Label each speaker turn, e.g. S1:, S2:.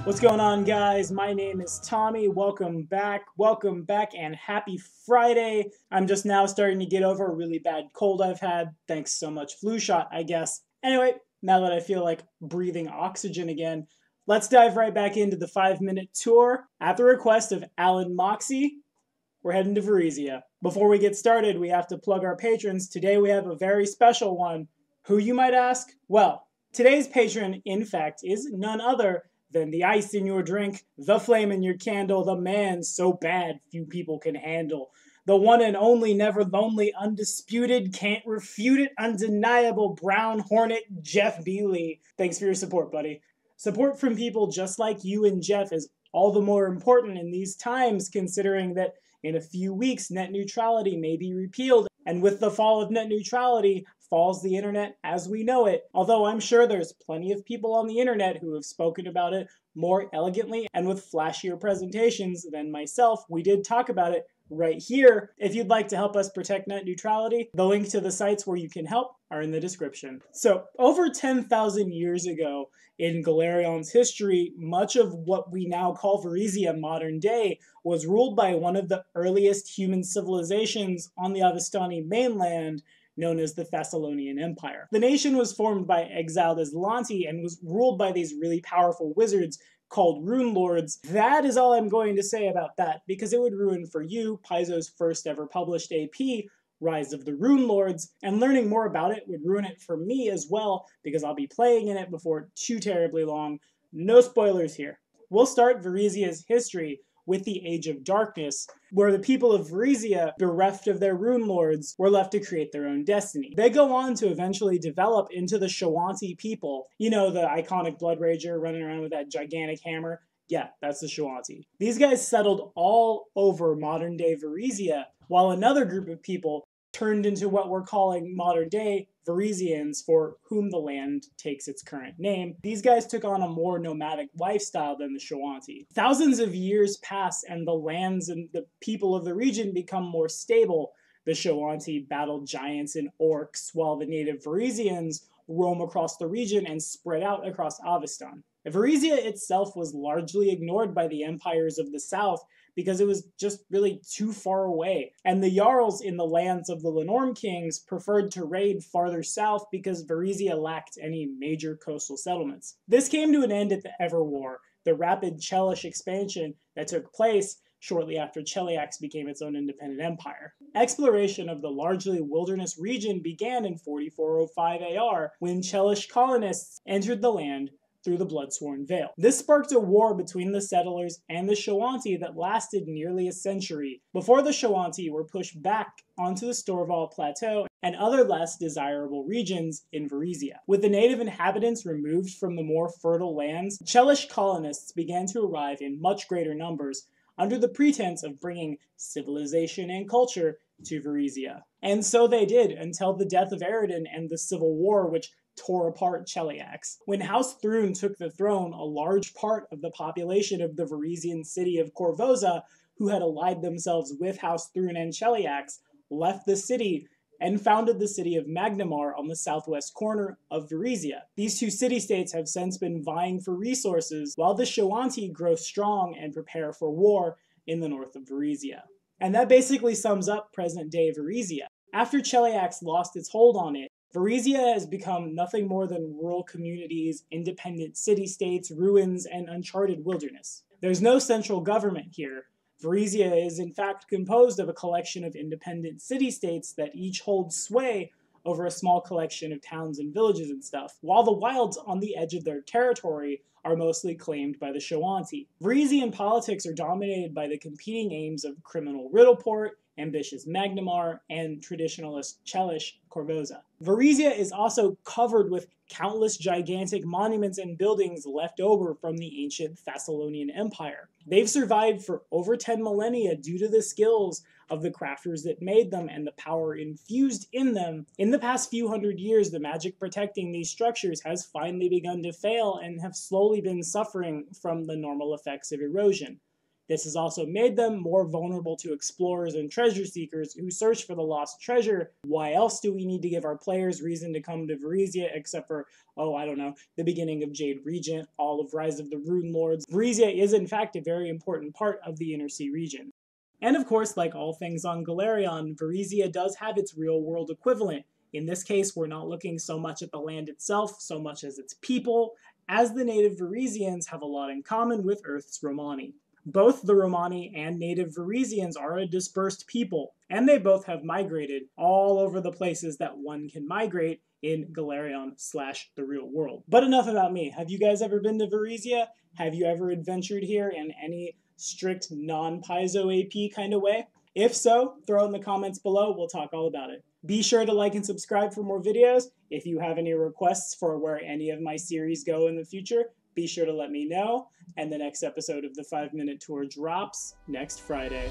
S1: What's going on, guys? My name is Tommy. Welcome back, and happy Friday. I'm just now starting to get over a really bad cold I've had. Thanks so much, flu shot, I guess. Anyway, now that I feel like breathing oxygen again, let's dive right back into the 5-minute tour. At the request of Alan Moxie, we're heading to Varisia. Before we get started, we have to plug our patrons. Today we have a very special one. Who, you might ask? Well, today's patron, in fact, is none other than the ice in your drink, the flame in your candle, the man so bad few people can handle, the one and only, never lonely, undisputed, can't refute it, undeniable brown hornet, Jeff Bealey. Thanks for your support, buddy. Support from people just like you and Jeff is all the more important in these times, considering that in a few weeks net neutrality may be repealed, and with the fall of net neutrality, falls the internet as we know it. Although I'm sure there's plenty of people on the internet who have spoken about it more elegantly and with flashier presentations than myself. We did talk about it right here. If you'd like to help us protect net neutrality, the link to the sites where you can help are in the description. So, over 10,000 years ago in Galerion's history, much of what we now call Varisia modern day was ruled by one of the earliest human civilizations on the Avistani mainland, known as the Thessalonian Empire. The nation was formed by exiled Aslanti and was ruled by these really powerful wizards called rune lords. That is all I'm going to say about that, because it would ruin for you Paizo's first ever published AP, Rise of the Rune Lords, and learning more about it would ruin it for me as well, because I'll be playing in it before too terribly long. No spoilers here. We'll start Varisia's history with the Age of Darkness, where the people of Varisia, bereft of their rune lords, were left to create their own destiny. They go on to eventually develop into the Shoanti people. You know, the iconic Blood Rager running around with that gigantic hammer? Yeah, that's the Shoanti. These guys settled all over modern-day Varisia, while another group of people turned into what we're calling modern-day Varisians, for whom the land takes its current name. These guys took on a more nomadic lifestyle than the Shoanti. Thousands of years pass and the lands and the people of the region become more stable. The Shoanti battle giants and orcs, while the native Varisians roam across the region and spread out across Avistan. Varisia itself was largely ignored by the empires of the south because it was just really too far away, and the Jarls in the lands of the Lenorm kings preferred to raid farther south because Varisia lacked any major coastal settlements. This came to an end at the Ever War, the rapid Chelish expansion that took place shortly after Cheliax became its own independent empire. Exploration of the largely wilderness region began in 4405 AR when Chelish colonists entered the land through the Bloodsworn Vale. This sparked a war between the settlers and the Shoanti that lasted nearly a century, before the Shoanti were pushed back onto the Storval Plateau and other less desirable regions in Varisia. With the native inhabitants removed from the more fertile lands, Chelish colonists began to arrive in much greater numbers under the pretense of bringing civilization and culture to Varisia. And so they did, until the death of Eredin and the Civil War, which tore apart Cheliax. When House Thrun took the throne, a large part of the population of the Varisian city of Korvosa, who had allied themselves with House Thrun and Cheliax, left the city and founded the city of Magnamar on the southwest corner of Varisia. These two city-states have since been vying for resources, while the Shoanti grow strong and prepare for war in the north of Varisia. And that basically sums up present-day Varisia. After Cheliax lost its hold on it, Varisia has become nothing more than rural communities, independent city-states, ruins, and uncharted wilderness. There's no central government here. Varisia is in fact composed of a collection of independent city-states that each hold sway over a small collection of towns and villages and stuff, while the wilds on the edge of their territory are mostly claimed by the Shoanti. Varisian politics are dominated by the competing aims of criminal Riddleport, ambitious Magnamar, and traditionalist Chelish Korvosa. Varisia is also covered with countless gigantic monuments and buildings left over from the ancient Thessalonian Empire. They've survived for over 10 millennia due to the skills of the crafters that made them and the power infused in them. In the past few hundred years, the magic protecting these structures has finally begun to fail and have slowly been suffering from the normal effects of erosion. This has also made them more vulnerable to explorers and treasure seekers who search for the lost treasure. Why else do we need to give our players reason to come to Varisia except for, oh, I don't know, the beginning of Jade Regent, all of Rise of the Rune Lords? Varisia is in fact a very important part of the Inner Sea region. And of course, like all things on Galerion, Varisia does have its real-world equivalent. In this case, we're not looking so much at the land itself, so much as its people, as the native Varisians have a lot in common with Earth's Romani. Both the Romani and native Varisians are a dispersed people, and they both have migrated all over the places that one can migrate in Galerion/the real world. But enough about me. Have you guys ever been to Varisia? Have you ever adventured here in any strict non-Paizo AP kind of way? If so, throw it in the comments below. We'll talk all about it. Be sure to like and subscribe for more videos. If you have any requests for where any of my series go in the future, be sure to let me know. And the next episode of the 5-Minute Tour drops next Friday.